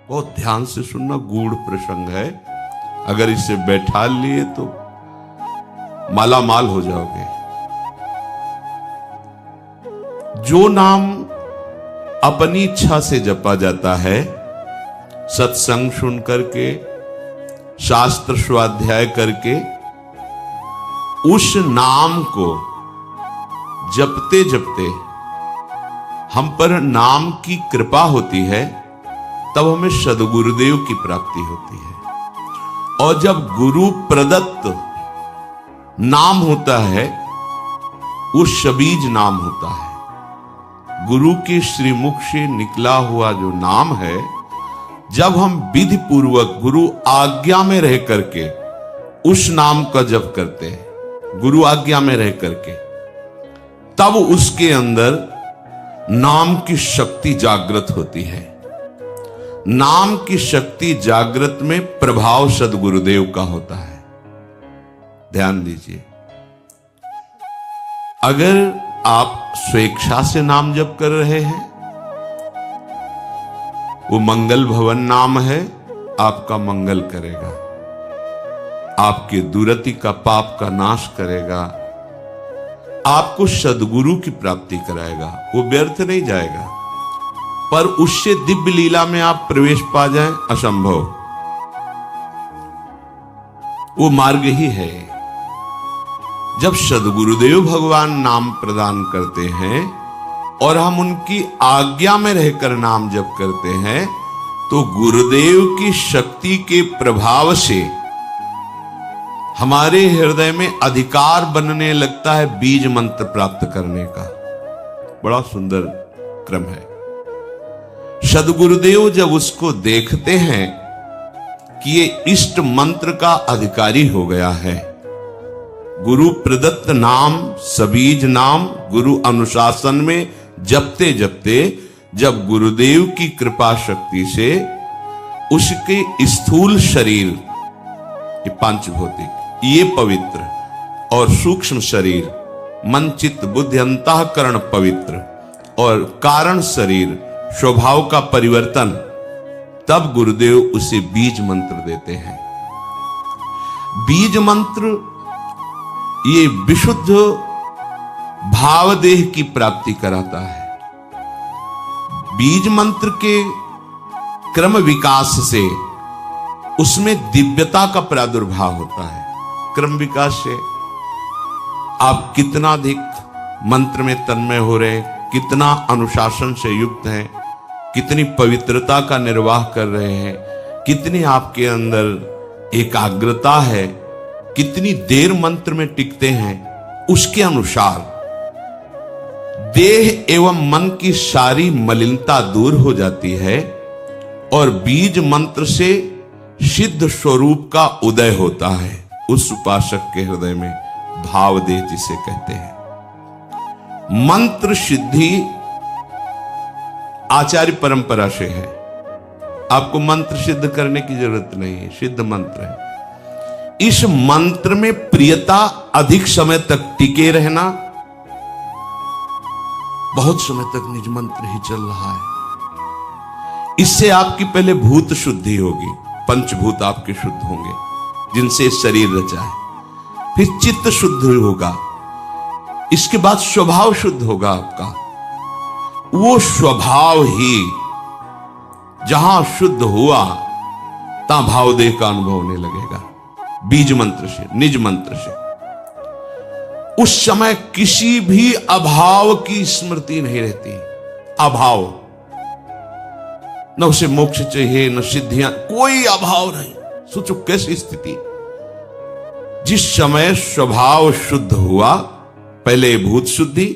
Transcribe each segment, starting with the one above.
बहुत ध्यान से सुनना, गूढ़ प्रसंग है। अगर इसे बैठा लिए तो माला माल हो जाओगे। जो नाम अपनी इच्छा से जपा जाता है, सत्संग सुन करके, शास्त्र स्वाध्याय करके, उस नाम को जपते जपते हम पर नाम की कृपा होती है, तब हमें सद्गुरुदेव की प्राप्ति होती है। और जब गुरु प्रदत्त नाम होता है, वो शबीज नाम होता है। गुरु के श्रीमुख से निकला हुआ जो नाम है, जब हम विधि पूर्वक गुरु आज्ञा में रह करके उस नाम का जप करते हैं, गुरु आज्ञा में रह करके, तब उसके अंदर नाम की शक्ति जागृत होती है। नाम की शक्ति जागृत में प्रभाव सद्गुरुदेव का होता है। ध्यान दीजिए, अगर आप स्वेच्छा से नाम जप कर रहे हैं, वो मंगल भवन नाम है, आपका मंगल करेगा, आपके दुरति का पाप का नाश करेगा, आपको सद्गुरु की प्राप्ति कराएगा, वो व्यर्थ नहीं जाएगा। पर उससे दिव्य लीला में आप प्रवेश पा जाएं, असंभव। वो मार्ग ही है। जब सद्गुरुदेव भगवान नाम प्रदान करते हैं और हम उनकी आज्ञा में रहकर नाम जप करते हैं, तो गुरुदेव की शक्ति के प्रभाव से हमारे हृदय में अधिकार बनने लगता है बीज मंत्र प्राप्त करने का। बड़ा सुंदर क्रम है। सद्गुरुदेव जब उसको देखते हैं कि ये इष्ट मंत्र का अधिकारी हो गया है, गुरु प्रदत्त नाम, सबीज नाम गुरु अनुशासन में जपते जपते, जब गुरुदेव की कृपा शक्ति से उसके स्थूल शरीर, ये पांचभौतिक, ये पवित्र, और सूक्ष्म शरीर मन चित्त बुद्धि अंतःकरण पवित्र, और कारण शरीर स्वभाव का परिवर्तन, तब गुरुदेव उसे बीज मंत्र देते हैं। बीज मंत्र ये विशुद्ध भावदेह की प्राप्ति कराता है। बीज मंत्र के क्रम विकास से उसमें दिव्यता का प्रादुर्भाव होता है। क्रम विकास से आप कितना अधिक मंत्र में तन्मय हो रहे, कितना अनुशासन से युक्त हैं, कितनी पवित्रता का निर्वाह कर रहे हैं, कितनी आपके अंदर एकाग्रता है, कितनी देर मंत्र में टिकते हैं, उसके अनुसार देह एवं मन की सारी मलिनता दूर हो जाती है और बीज मंत्र से सिद्ध स्वरूप का उदय होता है। उस उपासक के हृदय में भावदेह जिसे कहते हैं। मंत्र सिद्धि आचार्य परंपरा से है। आपको मंत्र सिद्ध करने की जरूरत नहीं है, सिद्ध मंत्र है। इस मंत्र में प्रियता, अधिक समय तक टिके रहना, बहुत समय तक निज मंत्र ही चल रहा है, इससे आपकी पहले भूत शुद्धि होगी, पंचभूत आपके शुद्ध होंगे जिनसे शरीर रचा है। फिर चित्त शुद्ध होगा, इसके बाद स्वभाव शुद्ध होगा आपका। वो स्वभाव ही जहां शुद्ध हुआ, तहां भावदेह का अनुभव होने लगेगा। बीज मंत्र से, निज मंत्र से उस समय किसी भी अभाव की स्मृति नहीं रहती। अभाव, न उसे मोक्ष चाहिए, न सिद्धियां, कोई अभाव नहीं। सोचो कैसी स्थिति। जिस समय स्वभाव शुद्ध हुआ, पहले भूत शुद्धि,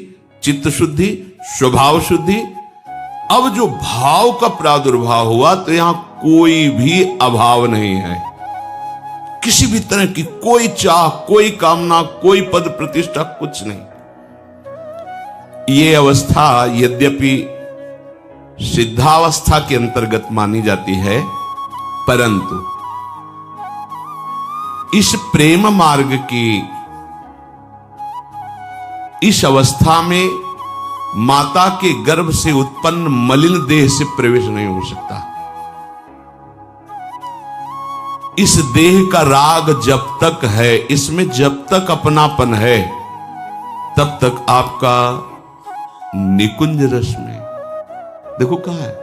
चित्त शुद्धि, स्वभाव शुद्धि, अब जो भाव का प्रादुर्भाव हुआ, तो यहां कोई भी अभाव नहीं है। किसी भी तरह की कोई चाह, कोई कामना, कोई पद प्रतिष्ठा, कुछ नहीं। ये अवस्था यद्यपि सिद्धावस्था के अंतर्गत मानी जाती है, परंतु इस प्रेम मार्ग की इस अवस्था में माता के गर्भ से उत्पन्न मलिन देह से प्रवेश नहीं हो सकता। इस देह का राग जब तक है, इसमें जब तक अपनापन है, तब तक आपका निकुंज रस में देखो कहां है।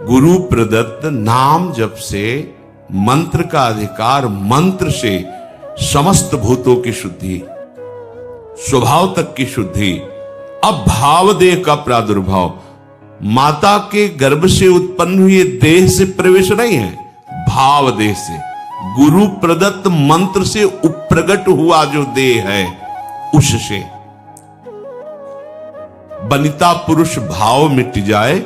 गुरु प्रदत्त नाम जप से मंत्र का अधिकार, मंत्र से समस्त भूतों की शुद्धि, स्वभाव तक की शुद्धि। अब भावदेह का प्रादुर्भाव, माता के गर्भ से उत्पन्न हुए देह से प्रवेश नहीं है, भावदेह से, गुरु प्रदत्त मंत्र से उप्रगट हुआ जो देह है उससे। बनिता पुरुष भाव मिट जाए,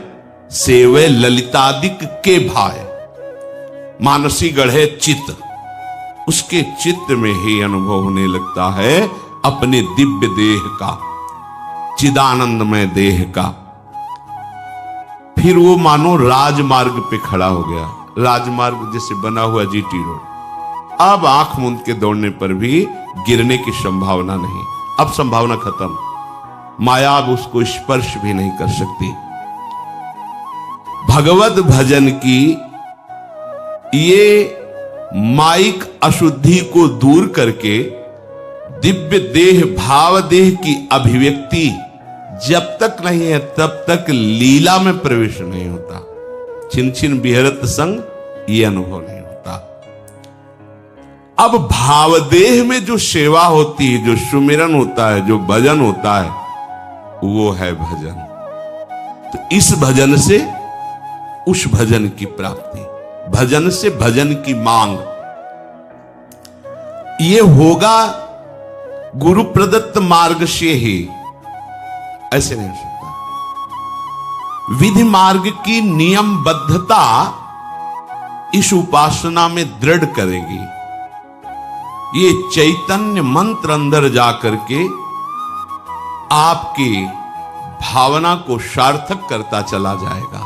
सेवे ललितादिक के भाए। मानसी गढ़े चित्त, उसके चित्त में ही अनुभव होने लगता है अपने दिव्य देह का, चिदानंदमय देह का। फिर वो मानो राजमार्ग पे खड़ा हो गया, राजमार्ग जैसे बना हुआ जीटी रोड। अब आंख मूंद के दौड़ने पर भी गिरने की संभावना नहीं, अब संभावना खत्म। माया अब उसको स्पर्श भी नहीं कर सकती। भगवत भजन की ये माइक अशुद्धि को दूर करके दिव्य देह भाव देह की अभिव्यक्ति जब तक नहीं है तब तक लीला में प्रवेश नहीं होता। छिन छिन बिहरत संग ये अनुभव नहीं होता। अब भावदेह में जो सेवा होती है, जो सुमिरन होता है, जो भजन होता है, वो है भजन। तो इस भजन से उस भजन की प्राप्ति, भजन से भजन की मांग, ये होगा गुरु प्रदत्त मार्ग से ही, ऐसे नहीं हो सकता। विधि मार्ग की नियमबद्धता इस उपासना में दृढ़ करेगी। ये चैतन्य मंत्र अंदर जाकर के आपकी भावना को सार्थक करता चला जाएगा।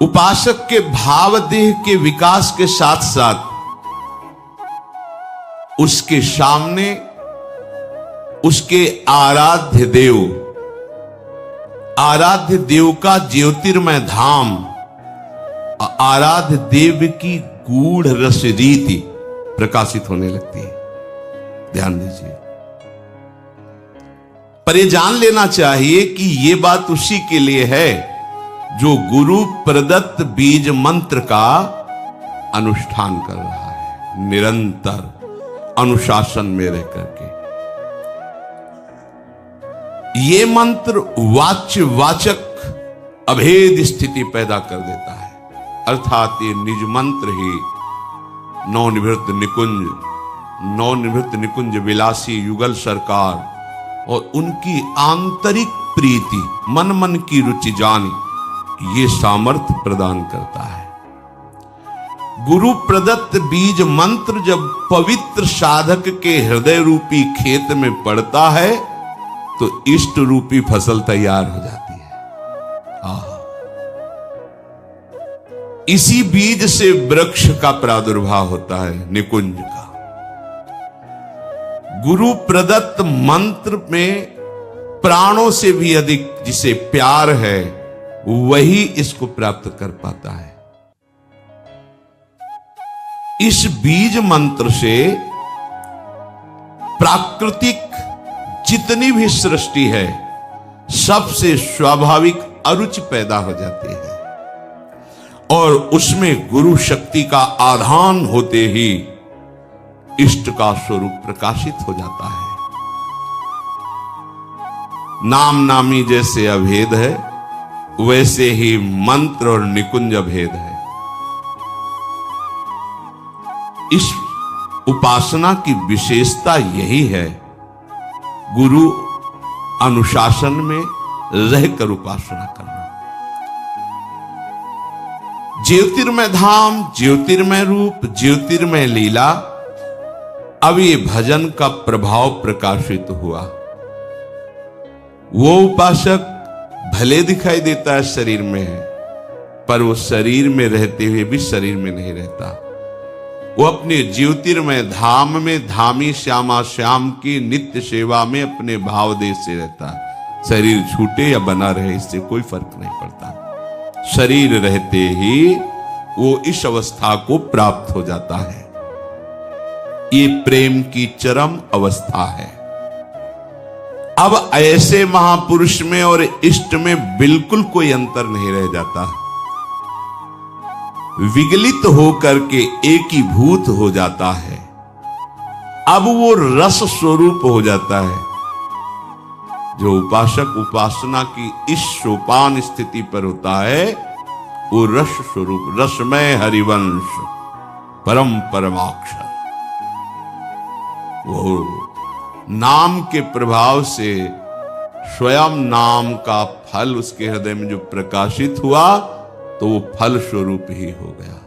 उपासक के भाव देह के विकास के साथ साथ उसके सामने उसके आराध्य देव का ज्योतिर्मय धाम, आराध्य देव की गूढ़ रस रीति प्रकाशित होने लगती है। ध्यान दीजिए। पर ये जान लेना चाहिए कि ये बात उसी के लिए है जो गुरु प्रदत्त बीज मंत्र का अनुष्ठान कर रहा है, निरंतर अनुशासन में रह करके। ये मंत्र वाच्य वाचक अभेद स्थिति पैदा कर देता है, अर्थात ये निज मंत्र ही नवनिवृत्त निकुंज विलासी युगल सरकार और उनकी आंतरिक प्रीति, मन मन की रुचि जानी, ये सामर्थ्य प्रदान करता है। गुरु प्रदत्त बीज मंत्र जब पवित्र साधक के हृदय रूपी खेत में पड़ता है तो इष्ट रूपी फसल तैयार हो जाती है। इसी बीज से वृक्ष का प्रादुर्भाव होता है, निकुंज का। गुरु प्रदत्त मंत्र में प्राणों से भी अधिक जिसे प्यार है वही इसको प्राप्त कर पाता है। इस बीज मंत्र से प्राकृतिक जितनी भी सृष्टि है सबसे स्वाभाविक अरुचि पैदा हो जाती है और उसमें गुरु शक्ति का आधान होते ही इष्ट का स्वरूप प्रकाशित हो जाता है। नाम नामी जैसे अभेद है वैसे ही मंत्र और निकुंज अभेद है। इस उपासना की विशेषता यही है, गुरु अनुशासन में रहकर उपासना करना। ज्योतिर्मय धाम, ज्योतिर्मय रूप, ज्योतिर्मय लीला, अब ये भजन का प्रभाव प्रकाशित हुआ। वो उपासक भले दिखाई देता है शरीर में है, पर वो शरीर में रहते हुए भी शरीर में नहीं रहता। वो अपने ज्योतिर्मय धाम में धामी श्यामा श्याम की नित्य सेवा में अपने भाव देश से रहता है। शरीर छूटे या बना रहे इससे कोई फर्क नहीं पड़ता। शरीर रहते ही वो इस अवस्था को प्राप्त हो जाता है। ये प्रेम की चरम अवस्था है। अब ऐसे महापुरुष में और इष्ट में बिल्कुल कोई अंतर नहीं रह जाता। विगलित होकर के एकीभूत हो जाता है। अब वो रस स्वरूप हो जाता है। जो उपासक उपासना की इस सोपान स्थिति पर होता है वो रस स्वरूप, रसमय हरिवंश, परम परमाक्षर, वो नाम के प्रभाव से स्वयं नाम का फल उसके हृदय में जो प्रकाशित हुआ तो वो फल स्वरूप ही हो गया,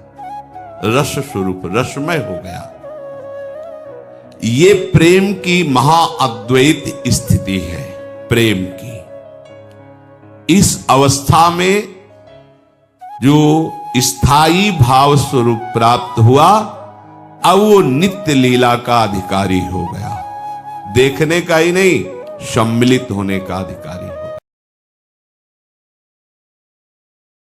रस स्वरूप, रसमय हो गया। ये प्रेम की महाअद्वैत स्थिति है। प्रेम की इस अवस्था में जो स्थायी भाव स्वरूप प्राप्त हुआ, अब वो नित्य लीला का अधिकारी हो गया। देखने का ही नहीं, सम्मिलित होने का अधिकारी